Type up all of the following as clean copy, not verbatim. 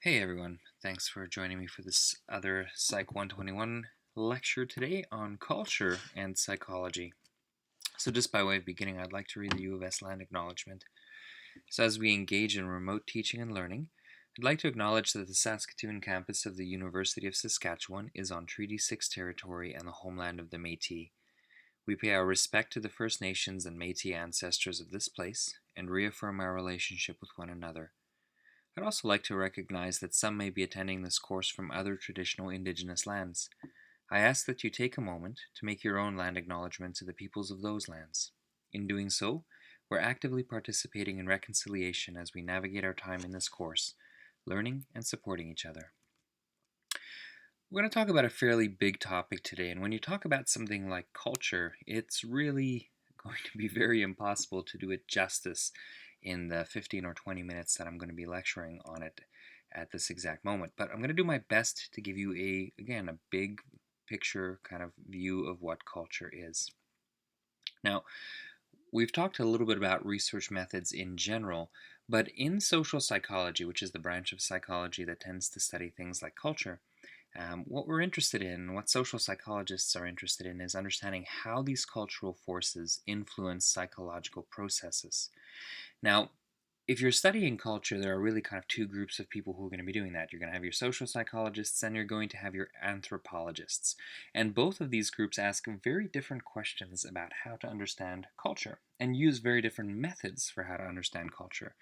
Hey everyone, thanks for joining me for this other Psych 121 lecture today on culture and psychology. So just by way of beginning, I'd like to read the U of S land acknowledgement. So as we engage in remote teaching and learning, I'd like to acknowledge that the Saskatoon campus of the University of Saskatchewan is on Treaty 6 territory and the homeland of the Métis. We pay our respect to the First Nations and Métis ancestors of this place and reaffirm our relationship with one another. I'd also like to recognize that some may be attending this course from other traditional Indigenous lands. I ask that you take a moment to make your own land acknowledgement to the peoples of those lands. In doing so, we're actively participating in reconciliation as we navigate our time in this course, learning and supporting each other. We're going to talk about a fairly big topic today, and when you talk about something like culture, it's really going to be very impossible to do it justice in the 15 or 20 minutes that I'm going to be lecturing on it at this exact moment. But I'm going to do my best to give you a big picture kind of view of what culture is. Now, we've talked a little bit about research methods in general, but in social psychology, which is the branch of psychology that tends to study things like culture, what we're interested in, what social psychologists are interested in, is understanding how these cultural forces influence psychological processes. Now, if you're studying culture, there are really kind of two groups of people who are going to be doing that. You're going to have your social psychologists and you're going to have your anthropologists. And both of these groups ask very different questions about how to understand culture and use very different methods for how to understand culture.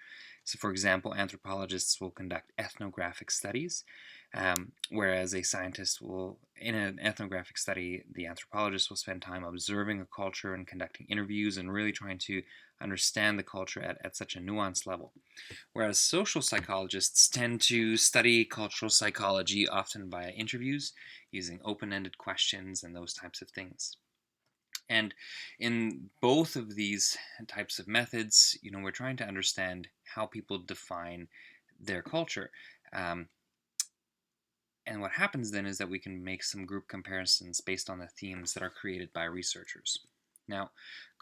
So, for example, anthropologists will conduct ethnographic studies, whereas a scientist will, in an ethnographic study, the anthropologist will spend time observing a culture and conducting interviews and really trying to understand the culture at such a nuanced level. Whereas social psychologists tend to study cultural psychology often via interviews, using open-ended questions and those types of things. And in both of these types of methods, we're trying to understand how people define their culture. And what happens then is that we can make some group comparisons based on the themes that are created by researchers. Now,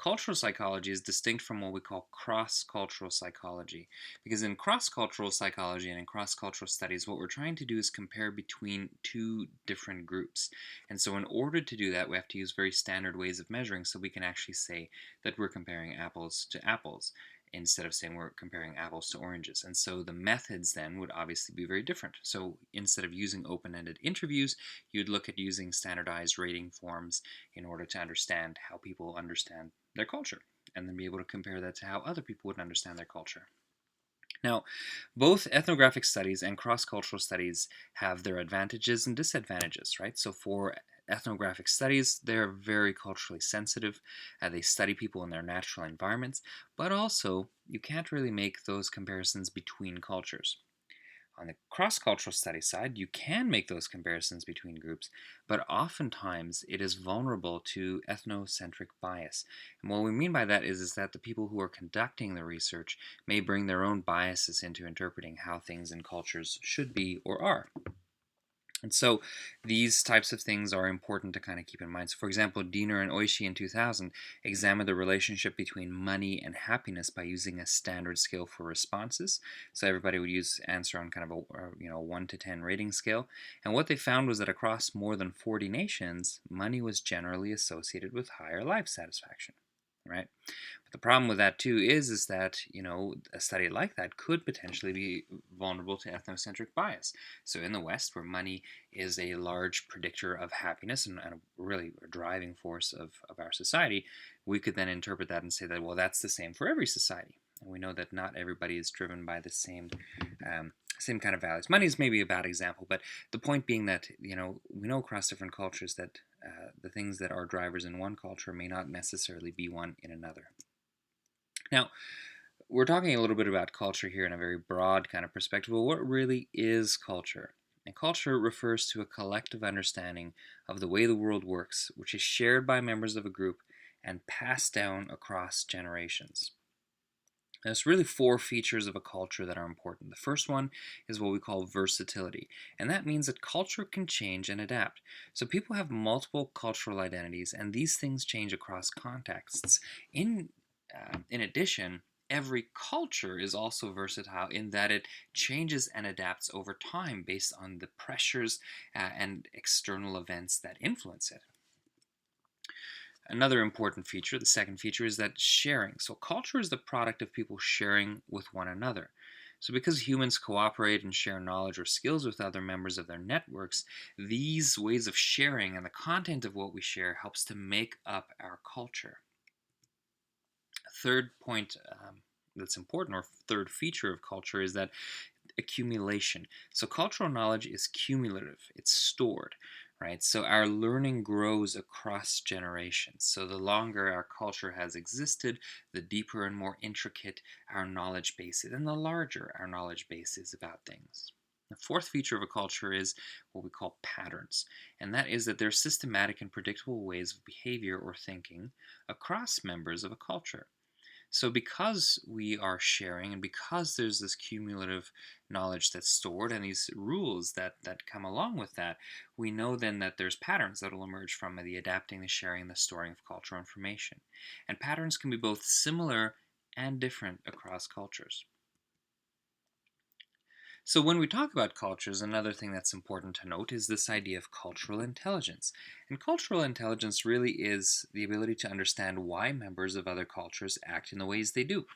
cultural psychology is distinct from what we call cross-cultural psychology, because in cross-cultural psychology and in cross-cultural studies, what we're trying to do is compare between two different groups. And so in order to do that, we have to use very standard ways of measuring so we can actually say that we're comparing apples to apples, instead of saying we're comparing apples to oranges. And so the methods then would obviously be very different. So instead of using open-ended interviews, you'd look at using standardized rating forms in order to understand how people understand their culture, and then be able to compare that to how other people would understand their culture. Now, both ethnographic studies and cross-cultural studies have their advantages and disadvantages, right? So for ethnographic studies, they're very culturally sensitive. They study people in their natural environments, but also you can't really make those comparisons between cultures. On the cross-cultural study side, you can make those comparisons between groups, but oftentimes it is vulnerable to ethnocentric bias. And what we mean by that is that the people who are conducting the research may bring their own biases into interpreting how things in cultures should be or are. And so these types of things are important to kind of keep in mind. So for example, Diener and Oishi in 2000 examined the relationship between money and happiness by using a standard scale for responses. So everybody would answer on kind of a 1 to 10 rating scale. And what they found was that across more than 40 nations, money was generally associated with higher life satisfaction, right? But the problem with that too is that a study like that could potentially be vulnerable to ethnocentric bias. So in the West, where money is a large predictor of happiness and really a driving force of our society, we could then interpret that and say that, well, that's the same for every society. And we know that not everybody is driven by the same kind of values. Money is maybe a bad example, but the point being that we know across different cultures that the things that are drivers in one culture may not necessarily be one in another. Now, we're talking a little bit about culture here in a very broad kind of perspective. Well, what really is culture? And culture refers to a collective understanding of the way the world works, which is shared by members of a group and passed down across generations. There's really four features of a culture that are important. The first one is what we call versatility, and that means that culture can change and adapt. So people have multiple cultural identities, and these things change across contexts. In addition, every culture is also versatile in that it changes and adapts over time based on the pressures and external events that influence it. Another important feature, the second feature, is that sharing. So, culture is the product of people sharing with one another. So, because humans cooperate and share knowledge or skills with other members of their networks, these ways of sharing and the content of what we share helps to make up our culture. A third point that's important, or third feature of culture, is that accumulation. So cultural knowledge is cumulative, it's stored, right? So our learning grows across generations. So the longer our culture has existed, the deeper and more intricate our knowledge base is, and the larger our knowledge base is about things. The fourth feature of a culture is what we call patterns, and that is that they're systematic and predictable ways of behavior or thinking across members of a culture. So, because we are sharing and because there's this cumulative knowledge that's stored and these rules that come along with that, we know then that there's patterns that will emerge from the adapting, the sharing, and the storing of cultural information. And patterns can be both similar and different across cultures. So, when we talk about cultures, another thing that's important to note is this idea of cultural intelligence. And cultural intelligence really is the ability to understand why members of other cultures act in the ways they do.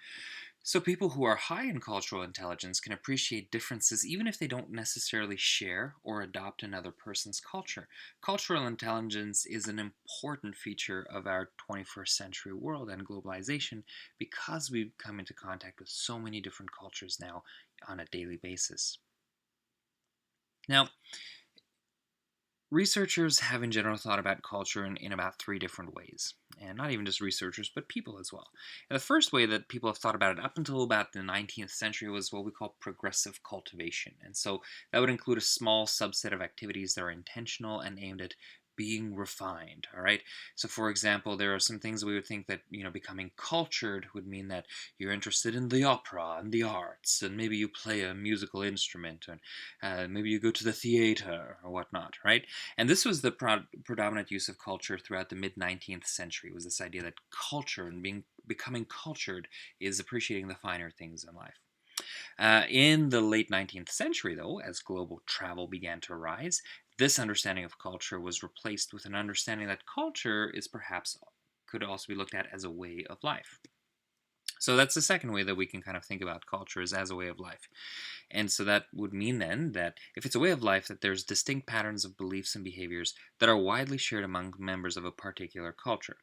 So, people who are high in cultural intelligence can appreciate differences even if they don't necessarily share or adopt another person's culture. Cultural intelligence is an important feature of our 21st century world and globalization because we've come into contact with so many different cultures now on a daily basis. Now, researchers have in general thought about culture in about three different ways. And not even just researchers, but people as well. And the first way that people have thought about it up until about the 19th century was what we call progressive cultivation. And so that would include a small subset of activities that are intentional and aimed at being refined. All right. So, for example, there are some things we would think that, becoming cultured would mean that you're interested in the opera and the arts, and maybe you play a musical instrument, and maybe you go to the theater or whatnot, right? And this was the predominant use of culture throughout the mid 19th century. Was this idea that culture and becoming cultured is appreciating the finer things in life. In the late 19th century, though, as global travel began to rise, this understanding of culture was replaced with an understanding that culture is perhaps could also be looked at as a way of life. So that's the second way that we can kind of think about culture is as a way of life. And so that would mean then that if it's a way of life, that there's distinct patterns of beliefs and behaviors that are widely shared among members of a particular culture.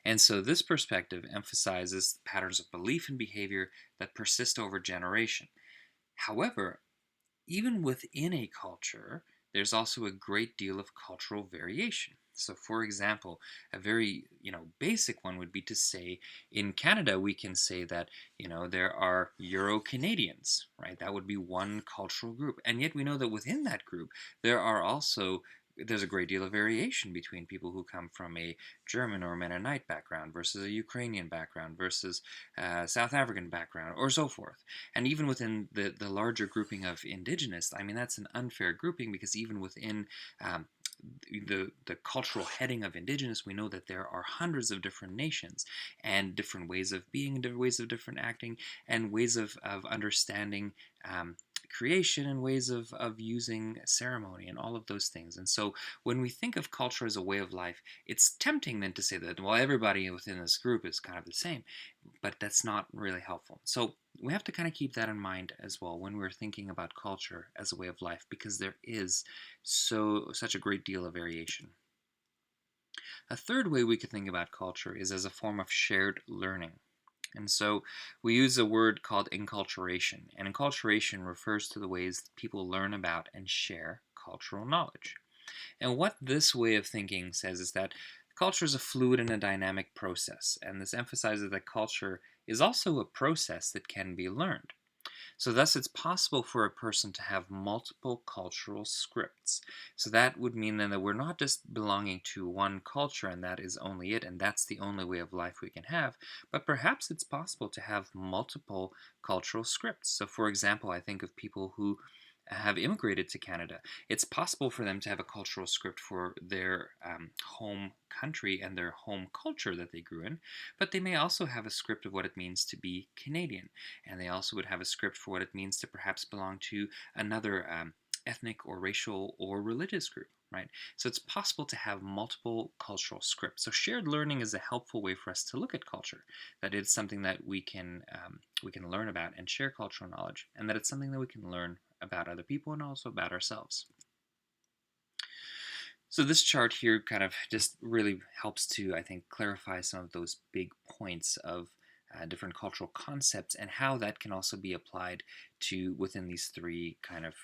And so this perspective emphasizes patterns of belief and behavior that persist over generation. However, even within a culture, there's also a great deal of cultural variation. So, for example, a very basic one would be to say in Canada we can say that there are Euro Canadians, right? That would be one cultural group, and yet we know that within that group there are also there's a great deal of variation between people who come from a German or Mennonite background versus a Ukrainian background versus a South African background, or so forth. And even within the larger grouping of indigenous, I mean, that's an unfair grouping because even within the cultural heading of indigenous, we know that there are hundreds of different nations and different ways of being, ways of different acting, and ways of understanding creation and ways of using ceremony and all of those things. And so when we think of culture as a way of life, it's tempting then to say that, well, everybody within this group is kind of the same, but that's not really helpful. So we have to kind of keep that in mind as well when we're thinking about culture as a way of life, because there is such a great deal of variation. A third way we could think about culture is as a form of shared learning. And so we use a word called enculturation, and enculturation refers to the ways that people learn about and share cultural knowledge. And what this way of thinking says is that culture is a fluid and a dynamic process, and this emphasizes that culture is also a process that can be learned. So thus it's possible for a person to have multiple cultural scripts. So that would mean then that we're not just belonging to one culture and that is only it and that's the only way of life we can have, but perhaps it's possible to have multiple cultural scripts. So for example, I think of people who have immigrated to Canada. It's possible for them to have a cultural script for their home country and their home culture that they grew in, but they may also have a script of what it means to be Canadian, and they also would have a script for what it means to perhaps belong to another ethnic or racial or religious group. Right? So it's possible to have multiple cultural scripts. So shared learning is a helpful way for us to look at culture. That it's something that we can learn about and share cultural knowledge, and that it's something that we can learn about other people and also about ourselves. So this chart here kind of just really helps to, I think, clarify some of those big points of different cultural concepts and how that can also be applied to within these three kind of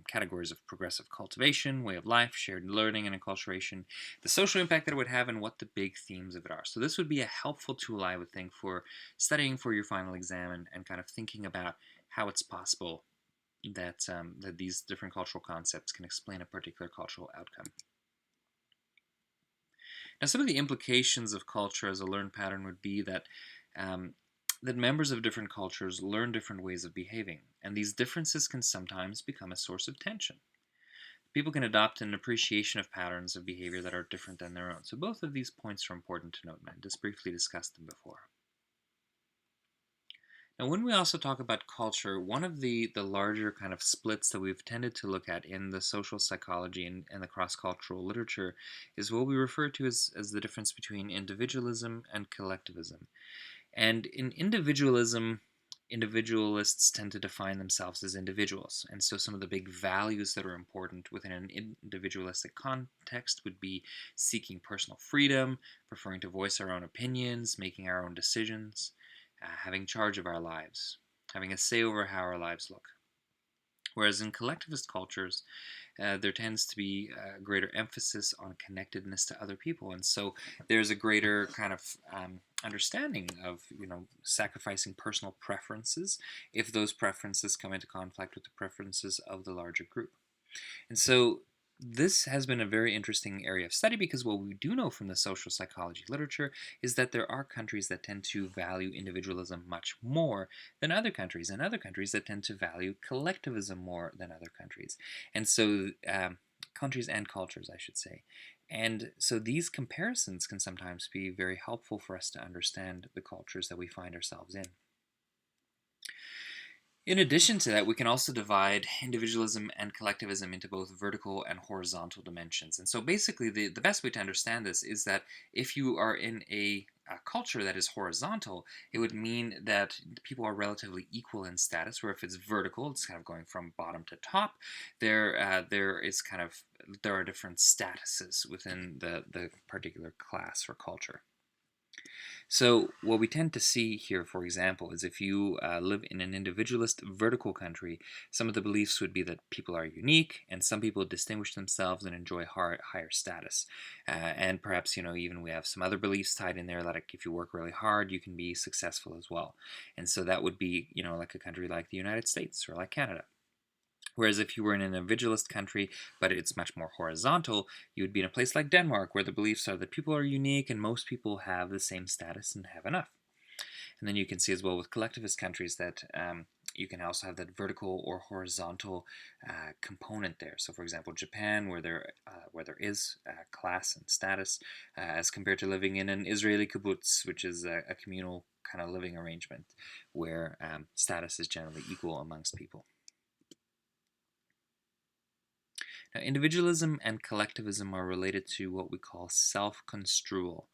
categories of progressive cultivation, way of life, shared learning, and enculturation, the social impact that it would have, and what the big themes of it are. So this would be a helpful tool, I would think, for studying for your final exam and kind of thinking about how it's possible that these different cultural concepts can explain a particular cultural outcome. Now, some of the implications of culture as a learned pattern would be um, that members of different cultures learn different ways of behaving, and these differences can sometimes become a source of tension. People can adopt an appreciation of patterns of behavior that are different than their own. So both of these points are important to note, and I just briefly discussed them before. Now, when we also talk about culture, one of the larger kind of splits that we've tended to look at in the social psychology and the cross-cultural literature is what we refer to as the difference between individualism and collectivism. And in individualism, individualists tend to define themselves as individuals. And so some of the big values that are important within an individualistic context would be seeking personal freedom, preferring to voice our own opinions, making our own decisions, having charge of our lives, having a say over how our lives look. Whereas in collectivist cultures, there tends to be a greater emphasis on connectedness to other people, and so there's a greater kind of understanding of sacrificing personal preferences if those preferences come into conflict with the preferences of the larger group. And so this has been a very interesting area of study because what we do know from the social psychology literature is that there are countries that tend to value individualism much more than other countries, and other countries that tend to value collectivism more than other countries. And so, countries and cultures, I should say. And so these comparisons can sometimes be very helpful for us to understand the cultures that we find ourselves in. In addition to that, we can also divide individualism and collectivism into both vertical and horizontal dimensions. And so basically, the best way to understand this is that if you are in a culture that is horizontal, it would mean that people are relatively equal in status, where if it's vertical, it's kind of going from bottom to top. There are different statuses within the particular class or culture. So what we tend to see here, for example, is if you live in an individualist vertical country, some of the beliefs would be that people are unique, and some people distinguish themselves and enjoy higher status. And perhaps, even we have some other beliefs tied in there, like if you work really hard, you can be successful as well. And so that would be, like a country like the United States or like Canada. Whereas if you were in an individualist country, but it's much more horizontal, you would be in a place like Denmark, where the beliefs are that people are unique and most people have the same status and have enough. And then you can see as well with collectivist countries that you can also have that vertical or horizontal component there. So, for example, Japan, where there is class and status, as compared to living in an Israeli kibbutz, which is a communal kind of living arrangement, where status is generally equal amongst people. Now, individualism and collectivism are related to what we call self-construal.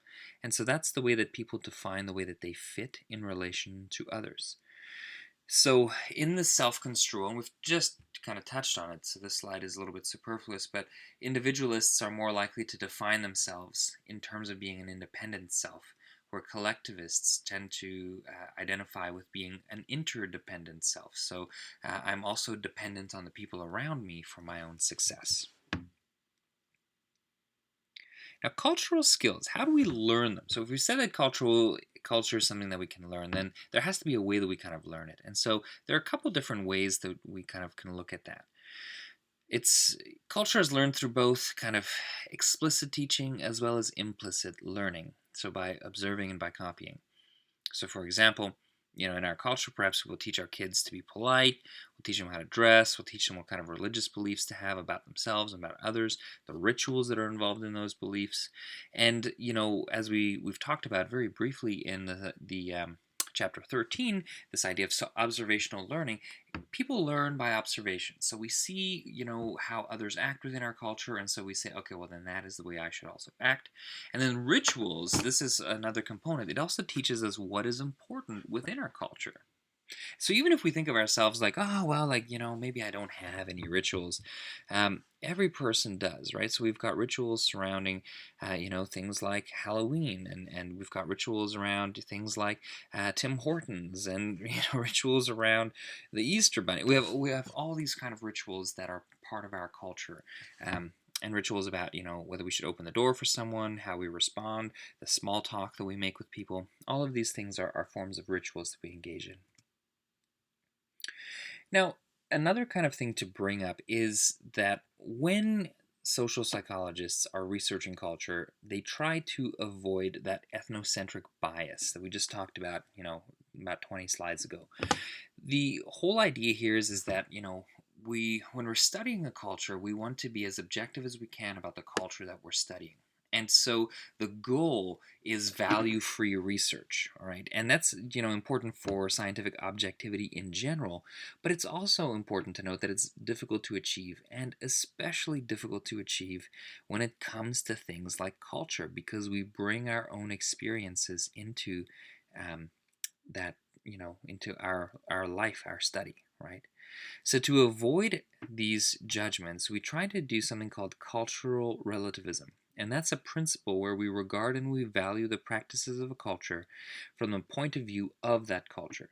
And so that's the way that people define the way that they fit in relation to others. So in the self-construal, and we've just kind of touched on it, so this slide is a little bit superfluous, but individualists are more likely to define themselves in terms of being an independent self, where collectivists tend to identify with being an interdependent self. So I'm also dependent on the people around me for my own success. Now, cultural skills, how do we learn them? So if we said that culture is something that we can learn, then there has to be a way that we kind of learn it. And so there are a couple different ways that we kind of can look at that. Culture is learned through both kind of explicit teaching as well as implicit learning. So by observing and by copying. So for example, In our culture, perhaps we'll teach our kids to be polite, we'll teach them how to dress, we'll teach them what kind of religious beliefs to have about themselves and about others, the rituals that are involved in those beliefs. And, as we've talked about very briefly in the chapter 13, this idea of observational learning, people learn by observation. So we see, how others act within our culture, and so we say, okay, well, then that is the way I should also act. And then rituals, this is another component. It also teaches us what is important within our culture. So even if we think of ourselves like, oh, well, like, maybe I don't have any rituals, every person does, right? So we've got rituals surrounding, things like Halloween, and we've got rituals around things like Tim Hortons, and rituals around the Easter Bunny. We have all these kind of rituals that are part of our culture. And rituals about, whether we should open the door for someone, how we respond, the small talk that we make with people. All of these things are forms of rituals that we engage in. Now, another kind of thing to bring up is that when social psychologists are researching culture, they try to avoid that ethnocentric bias that we just talked about, about 20 slides ago. The whole idea here is that, when we're studying a culture, we want to be as objective as we can about the culture that we're studying. And so the goal is value-free research, all right? And that's, important for scientific objectivity in general, but it's also important to note that it's difficult to achieve, and especially difficult to achieve when it comes to things like culture, because we bring our own experiences into that, into our life, our study, right? So to avoid these judgments, we try to do something called cultural relativism. And that's a principle where we regard and we value the practices of a culture from the point of view of that culture.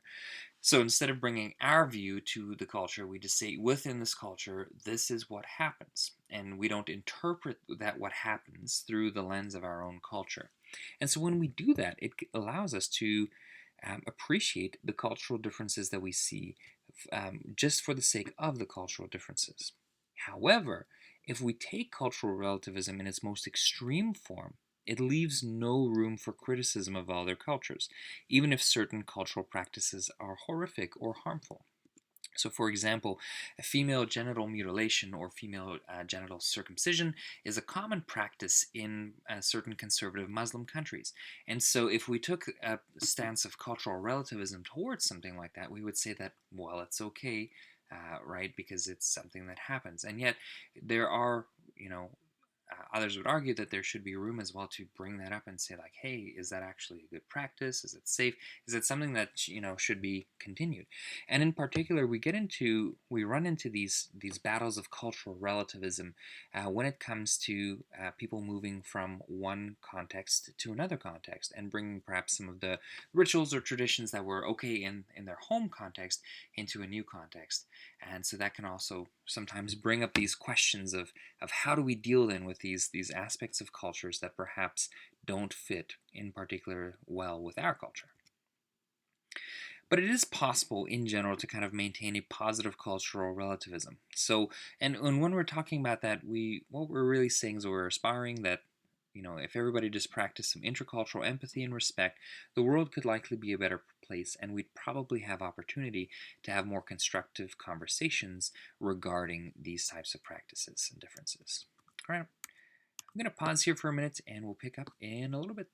So instead of bringing our view to the culture, we just say within this culture, this is what happens. And we don't interpret that what happens through the lens of our own culture. And so when we do that, it allows us to appreciate the cultural differences that we see just for the sake of the cultural differences. However, if we take cultural relativism in its most extreme form, it leaves no room for criticism of other cultures, even if certain cultural practices are horrific or harmful. So, for example, a female genital mutilation or female genital circumcision is a common practice in certain conservative Muslim countries. And so, if we took a stance of cultural relativism towards something like that, we would say that, well, it's okay, right, because it's something that happens. And yet, there are, others would argue that there should be room as well to bring that up and say, like, hey, is that actually a good practice? Is it safe? Is it something that should be continued? And in particular, we run into these battles of cultural relativism when it comes to people moving from one context to another context and bringing perhaps some of the rituals or traditions that were okay in their home context into a new context. And so that can also sometimes bring up these questions of how do we deal then with these aspects of cultures that perhaps don't fit in particular well with our culture. But it is possible in general to kind of maintain a positive cultural relativism. So, and when we're talking about that, what we're really saying is we're aspiring that, if everybody just practiced some intercultural empathy and respect, the world could likely be a better place, and we'd probably have opportunity to have more constructive conversations regarding these types of practices and differences. All right, I'm going to pause here for a minute, and we'll pick up in a little bit.